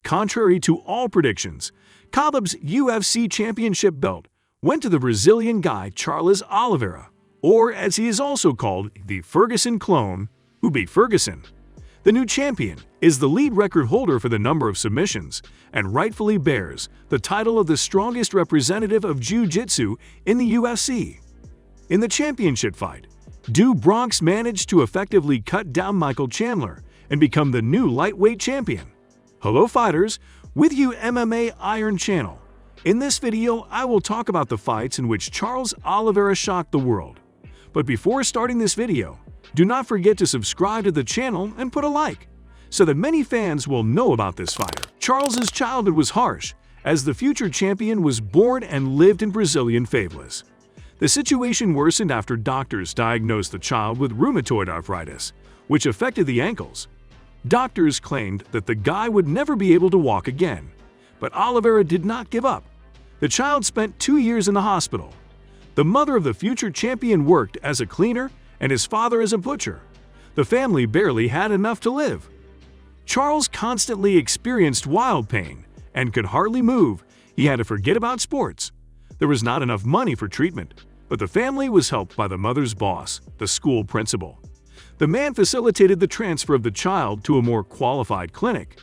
Contrary to all predictions, Khabib's UFC championship belt went to the Brazilian guy Charles Oliveira, or as he is also called, the Ferguson clone, who beat Ferguson. The new champion is the lead record holder for the number of submissions and rightfully bears the title of the strongest representative of Jiu-Jitsu in the UFC. In the championship fight, Do Bronx managed to effectively cut down Michael Chandler and become the new lightweight champion. Hello fighters, with you MMA Iron Channel. In this video, I will talk about the fights in which Charles Oliveira shocked the world. But before starting this video, do not forget to subscribe to the channel and put a like, so that many fans will know about this fighter. Charles's childhood was harsh, as the future champion was born and lived in Brazilian favelas. The situation worsened after doctors diagnosed the child with rheumatoid arthritis, which affected the ankles. Doctors claimed that the guy would never be able to walk again, but Oliveira did not give up. The child spent 2 years in the hospital. The mother of the future champion worked as a cleaner and his father as a butcher. The family barely had enough to live. Charles constantly experienced wild pain and could hardly move. He had to forget about sports. There was not enough money for treatment, but the family was helped by the mother's boss, the school principal. The man facilitated the transfer of the child to a more qualified clinic.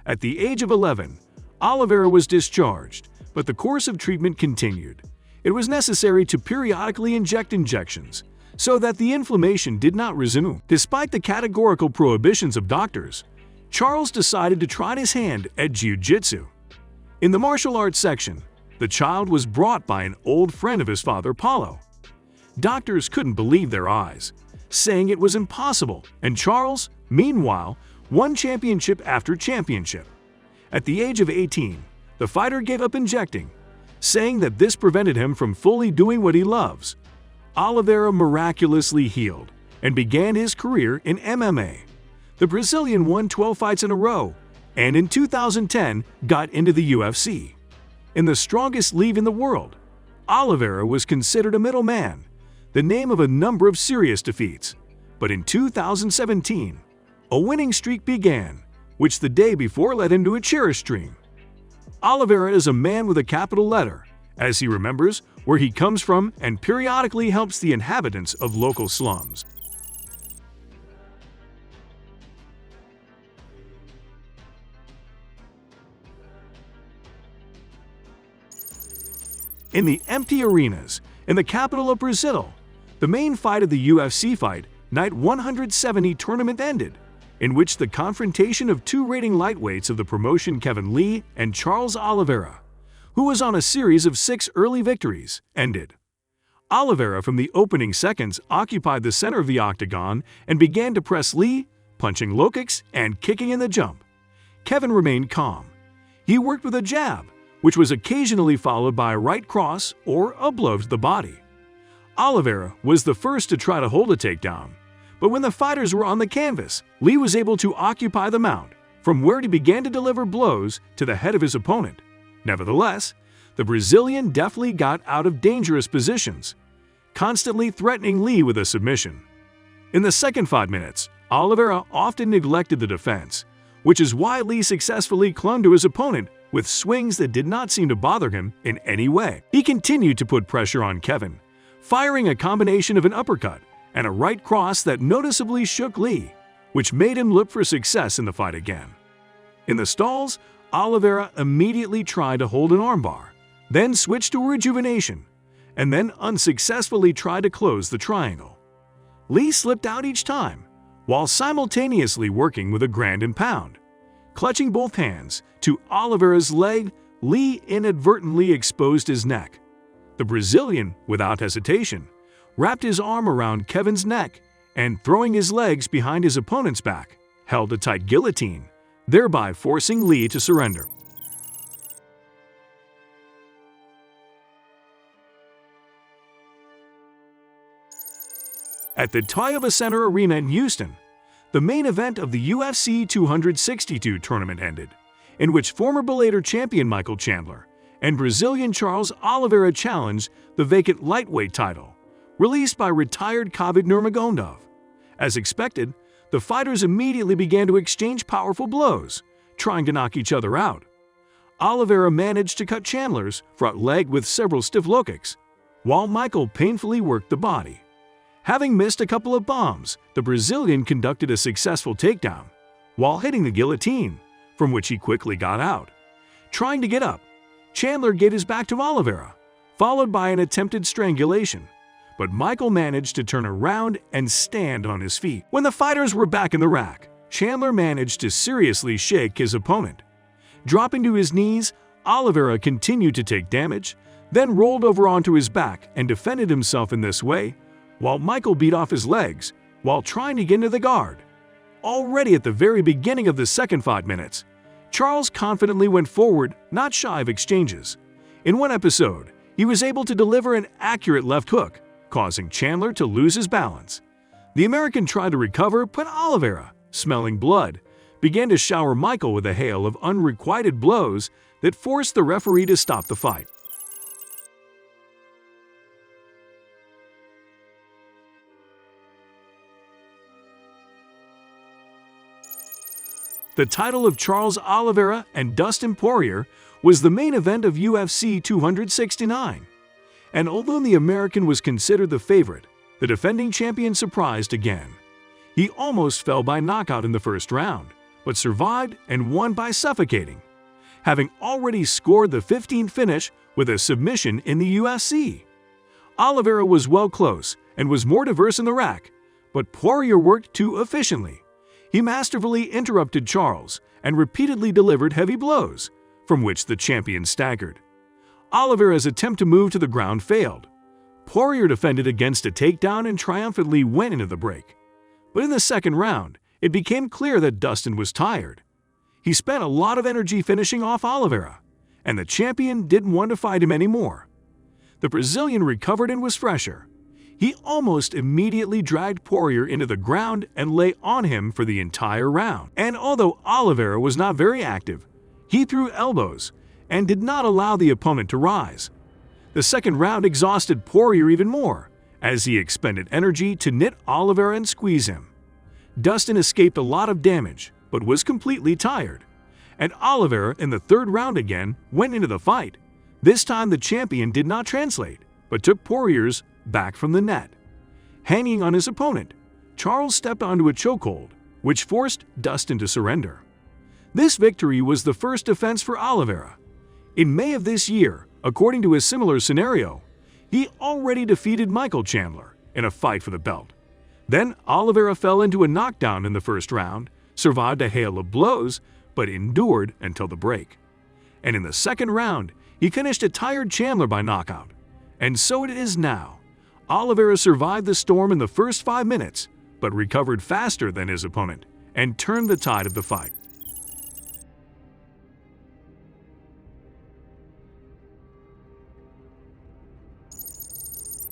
At the age of 11, Oliveira was discharged, but the course of treatment continued. It was necessary to periodically inject injections so that the inflammation did not resume. Despite the categorical prohibitions of doctors, Charles decided to try his hand at jiu-jitsu. In the martial arts section, the child was brought by an old friend of his father, Paulo. Doctors couldn't believe their eyes, saying it was impossible, and Charles, meanwhile, won championship after championship. At the age of 18, the fighter gave up injecting, saying that this prevented him from fully doing what he loves. Oliveira miraculously healed and began his career in MMA. The Brazilian won 12 fights in a row and in 2010 got into the UFC. In the strongest league in the world, Oliveira was considered a middleman, the name of a number of serious defeats. But in 2017, a winning streak began, which the day before led him to a cherished dream. Oliveira is a man with a capital letter, as he remembers where he comes from and periodically helps the inhabitants of local slums. In the empty arenas in the capital of Brazil, the main fight of the UFC fight Night 170 tournament ended, in which the confrontation of two reigning lightweights of the promotion, Kevin Lee and Charles Oliveira, who was on a series of 6 early victories, ended. Oliveira from the opening seconds occupied the center of the octagon and began to press Lee, punching low kicks and kicking in the jump. Kevin remained calm. He worked with a jab, which was occasionally followed by a right cross or a blow to the body. Oliveira was the first to try to hold a takedown, but when the fighters were on the canvas, Lee was able to occupy the mount, from where he began to deliver blows to the head of his opponent. Nevertheless, the Brazilian deftly got out of dangerous positions, constantly threatening Lee with a submission. In the second 5 minutes, Oliveira often neglected the defense, which is why Lee successfully clung to his opponent with swings that did not seem to bother him in any way. He continued to put pressure on Kevin, firing a combination of an uppercut and a right cross that noticeably shook Lee, which made him look for success in the fight again. In the stalls, Oliveira immediately tried to hold an armbar, then switched to rejuvenation, and then unsuccessfully tried to close the triangle. Lee slipped out each time, while simultaneously working with a ground and pound. Clutching both hands to Oliveira's leg, Lee inadvertently exposed his neck. The Brazilian, without hesitation, wrapped his arm around Kevin's neck and, throwing his legs behind his opponent's back, held a tight guillotine, thereby forcing Lee to surrender. At the Toyota Center Arena in Houston, the main event of the UFC 262 tournament ended, in which former Bellator champion Michael Chandler and Brazilian Charles Oliveira challenged the vacant lightweight title, released by retired Khabib Nurmagomedov. As expected, the fighters immediately began to exchange powerful blows. trying to knock each other out. Oliveira managed to cut Chandler's front leg with several stiff low kicks, while Michael painfully worked the body. Having missed a couple of bombs, the Brazilian conducted a successful takedown while hitting the guillotine, from which he quickly got out. Trying to get up, Chandler gave his back to Oliveira, followed by an attempted strangulation, but Michael managed to turn around and stand on his feet. When the fighters were back in the rack, Chandler managed to seriously shake his opponent. Dropping to his knees, Oliveira continued to take damage, then rolled over onto his back and defended himself in this way, while Michael beat off his legs while trying to get into the guard. Already at the very beginning of the second 5 minutes, Charles confidently went forward, not shy of exchanges. In one episode, he was able to deliver an accurate left hook, causing Chandler to lose his balance. The American tried to recover, but Oliveira, smelling blood, began to shower Michael with a hail of unrequited blows that forced the referee to stop the fight. The title of Charles Oliveira and Dustin Poirier was the main event of UFC 269. And although the American was considered the favorite, the defending champion surprised again. He almost fell by knockout in the first round, but survived and won by suffocating, having already scored the 15th finish with a submission in the UFC. Oliveira was well close and was more diverse in the rack, but Poirier worked too efficiently. He masterfully interrupted Charles and repeatedly delivered heavy blows, from which the champion staggered. Oliveira's attempt to move to the ground failed. Poirier defended against a takedown and triumphantly went into the break. But in the second round, it became clear that Dustin was tired. He spent a lot of energy finishing off Oliveira, and the champion didn't want to fight him anymore. The Brazilian recovered and was fresher. He almost immediately dragged Poirier into the ground and lay on him for the entire round. And although Oliveira was not very active, he threw elbows and did not allow the opponent to rise. The second round exhausted Poirier even more, as he expended energy to knit Oliveira and squeeze him. Dustin escaped a lot of damage, but was completely tired. And Oliveira in the third round again went into the fight. This time the champion did not translate, but took Poirier's back from the net. Hanging on his opponent, Charles stepped onto a chokehold, which forced Dustin to surrender. This victory was the first defense for Oliveira. In May of this year, according to a similar scenario, he already defeated Michael Chandler in a fight for the belt. Then Oliveira fell into a knockdown in the first round, survived a hail of blows, but endured until the break. And in the second round, he finished a tired Chandler by knockout. And so it is now. Oliveira survived the storm in the first 5 minutes, but recovered faster than his opponent and turned the tide of the fight.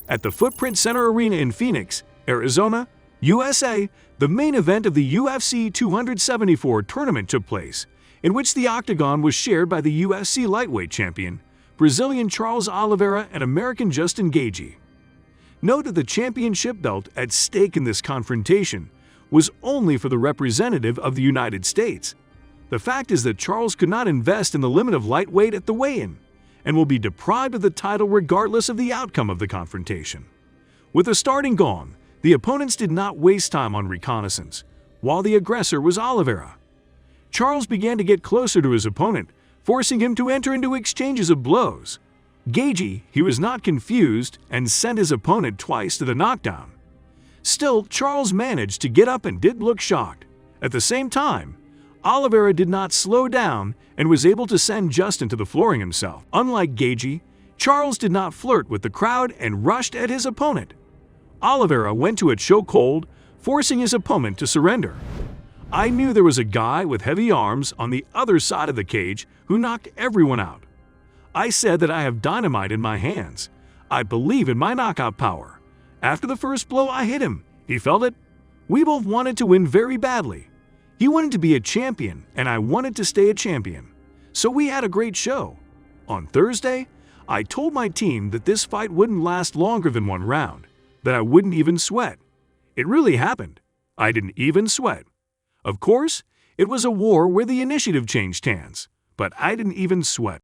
At the Footprint Center Arena in Phoenix, Arizona, USA, the main event of the UFC 274 tournament took place, in which the octagon was shared by the UFC lightweight champion, Brazilian Charles Oliveira and American Justin Gaethje. Note that the championship belt at stake in this confrontation was only for the representative of the United States. The fact is that Charles could not invest in the limit of lightweight at the weigh-in, and will be deprived of the title regardless of the outcome of the confrontation. With the starting gong, the opponents did not waste time on reconnaissance, while the aggressor was Oliveira. Charles began to get closer to his opponent, forcing him to enter into exchanges of blows. Gaethje, he was not confused and sent his opponent twice to the knockdown. Still, Charles managed to get up and did look shocked. At the same time, Oliveira did not slow down and was able to send Justin to the flooring himself. Unlike Gaethje, Charles did not flirt with the crowd and rushed at his opponent. Oliveira went to a chokehold, forcing his opponent to surrender. I knew there was a guy with heavy arms on the other side of the cage who knocked everyone out. I said that I have dynamite in my hands. I believe in my knockout power. After the first blow, I hit him. He felt it. We both wanted to win very badly. He wanted to be a champion, and I wanted to stay a champion. So we had a great show. On Thursday, I told my team that this fight wouldn't last longer than 1 round, that I wouldn't even sweat. It really happened. I didn't even sweat. Of course, It was a war where the initiative changed hands, but I didn't even sweat.